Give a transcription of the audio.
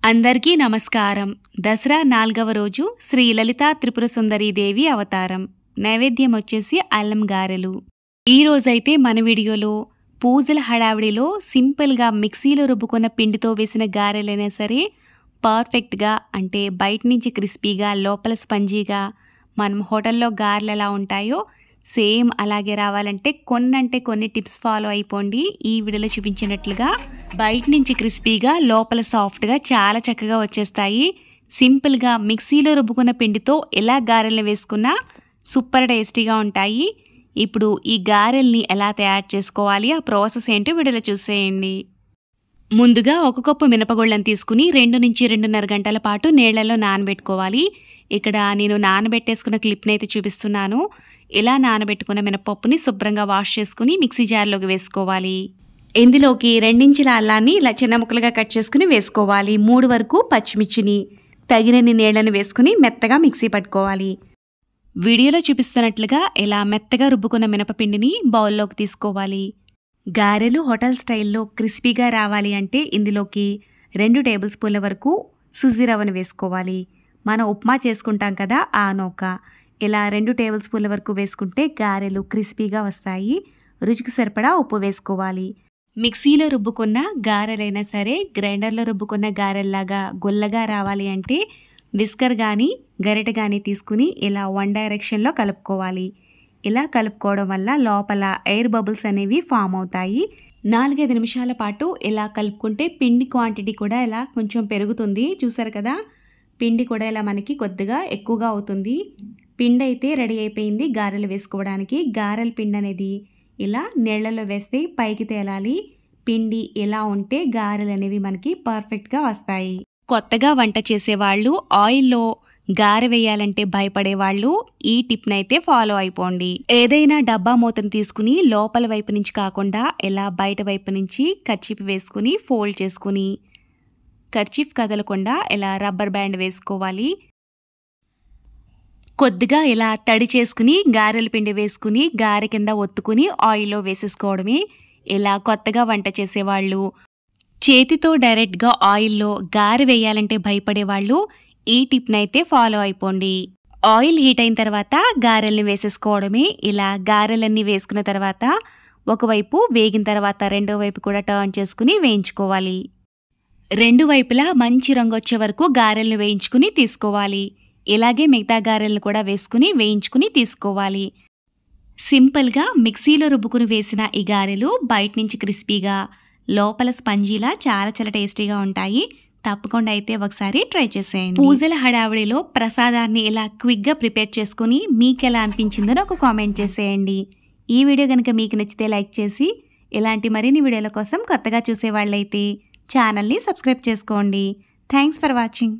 అందరికీ నమస్కారం. దసరా 4వ రోజు శ్రీ లలితా త్రిపుర సుందరీ దేవి అవతారం. నైవేద్యం వచ్చేసి అల్లం గారెలు. ఈ రోజైతే మన వీడియోలో పూజల హడావిడిలో సింపుల్గా మిక్సీలో రుబ్బుకున్న పిండితో వేసిన గారెలైనా సరే పర్ఫెక్ట్గా, అంటే బయట నుంచి క్రిస్పీగా లోపల స్పంజీగా మనం హోటల్లో గారెలు ఎలా ఉంటాయో సేమ్ అలాగే రావాలంటే కొన్ని టిప్స్ ఫాలో అయిపోండి. ఈ వీడియోలో చూపించినట్లుగా బయట నుంచి క్రిస్పీగా లోపల సాఫ్ట్గా చాలా చక్కగా వచ్చేస్తాయి. సింపుల్గా మిక్సీలో రుబ్బుకున్న పిండితో ఎలా గారెలను వేసుకున్నా సూపర్ టేస్టీగా ఉంటాయి. ఇప్పుడు ఈ గారెల్ని ఎలా తయారు చేసుకోవాలి, ఆ ప్రాసెస్ ఏంటో వీడియోలో చూసేయండి. ముందుగా ఒక కప్పు మినపగుళ్ళను తీసుకుని 2 నుంచి 2.5 గంటల పాటు నీళ్లలో నానబెట్టుకోవాలి. ఇక్కడ నేను నానబెట్టేసుకున్న క్లిప్ని అయితే చూపిస్తున్నాను. ఇలా నానబెట్టుకున్న మినపప్పుని శుభ్రంగా వాష్ చేసుకుని మిక్సీ జార్లోకి వేసుకోవాలి. ఇందులోకి 2 ఇంచుల అల్లాన్ని ఇలా చిన్న ముక్కలుగా కట్ చేసుకుని వేసుకోవాలి. 3 వరకు పచ్చిమిర్చిని తగినన్ని నీళ్లను వేసుకుని మెత్తగా మిక్సీ పట్టుకోవాలి. వీడియోలో చూపిస్తున్నట్లుగా ఇలా మెత్తగా రుబ్బుకున్న మినపపిండిని బౌల్లోకి తీసుకోవాలి. గారెలు హోటల్ స్టైల్లో క్రిస్పీగా రావాలి అంటే ఇందులోకి 2 టేబుల్ స్పూన్ల వరకు సుజీ రవ్వను వేసుకోవాలి. మనం ఉప్మా చేసుకుంటాం కదా, ఆ నూక. ఇలా 2 టేబుల్ స్పూన్ల వరకు వేసుకుంటే గారెలు క్రిస్పీగా వస్తాయి. రుచికి సరిపడా ఉప్పు వేసుకోవాలి. మిక్సీలో రుబ్బుకున్న గారెలైనా సరే గ్రైండర్లో రుబ్బుకున్న గారెల్లాగా గుల్లగా రావాలి అంటే విస్కర్ కానీ గరిటె కానీ తీసుకుని ఇలా 1 డైరెక్షన్లో కలుపుకోవాలి. ఇలా కలుపుకోవడం వల్ల లోపల ఎయిర్ బబుల్స్ అనేవి ఫామ్ అవుతాయి. 4-5 నిమిషాల పాటు ఇలా కలుపుకుంటే పిండి క్వాంటిటీ కూడా ఇలా కొంచెం పెరుగుతుంది. చూసారు కదా, పిండి కూడా ఇలా మనకి కొద్దిగా ఎక్కువగా అవుతుంది. పిండి అయితే రెడీ అయిపోయింది గారెలు వేసుకోవడానికి. గారెల పిండి అనేది ఇలా నీళ్లలో వేస్తే పైకి తేలాలి. పిండి ఇలా ఉంటే గారెలు అనేవి మనకి పర్ఫెక్ట్గా వస్తాయి. కొత్తగా వంట చేసేవాళ్ళు, ఆయిల్లో గారె వేయాలంటే భయపడేవాళ్ళు ఈ టిప్ని అయితే ఫాలో అయిపోండి. ఏదైనా డబ్బా మూతను తీసుకుని లోపల వైపు నుంచి కాకుండా ఇలా బయట వైపు నుంచి కర్చీఫ్ వేసుకుని ఫోల్డ్ చేసుకుని కర్చీఫ్ కదలకుండా ఇలా రబ్బర్ బ్యాండ్ వేసుకోవాలి. కొద్దిగా ఇలా తడి చేసుకుని గారెల పిండి వేసుకుని గారె కింద ఒత్తుకుని ఆయిల్లో వేసేసుకోవడమే. ఇలా కొత్తగా వంట చేసేవాళ్ళు, చేతితో డైరెక్ట్గా ఆయిల్లో గారె వేయాలంటే భయపడేవాళ్ళు ఈ టిప్ని అయితే ఫాలో అయిపోండి. ఆయిల్ హీట్ అయిన తర్వాత గారెల్ని వేసేసుకోవడమే. ఇలా గారెలన్నీ వేసుకున్న తర్వాత ఒకవైపు వేగిన తర్వాత రెండో వైపు కూడా టర్న్ చేసుకుని వేయించుకోవాలి. 2 వైపులా మంచి రంగు వచ్చే వరకు గారెల్ని వేయించుకుని తీసుకోవాలి. ఇలాగే మిగతా గారెలను కూడా వేసుకుని వేయించుకుని తీసుకోవాలి. సింపుల్గా మిక్సీలో రుబ్బుకుని వేసిన ఈ గారెలు బయట నుంచి క్రిస్పీగా లోపల స్పంజీలా చాలా చాలా టేస్టీగా ఉంటాయి. తప్పకుండా అయితే ఒకసారి ట్రై చేసేయండి. పూజల హడావిడిలో ప్రసాదాన్ని ఇలా క్విక్గా ప్రిపేర్ చేసుకుని మీకు ఎలా అనిపించిందో ఒక కామెంట్ చేసేయండి. ఈ వీడియో కనుక మీకు నచ్చితే లైక్ చేసి ఇలాంటి మరిన్ని వీడియోల కోసం కొత్తగా చూసేవాళ్ళైతే ఛానల్ని సబ్స్క్రైబ్ చేసుకోండి. Thanks for watching.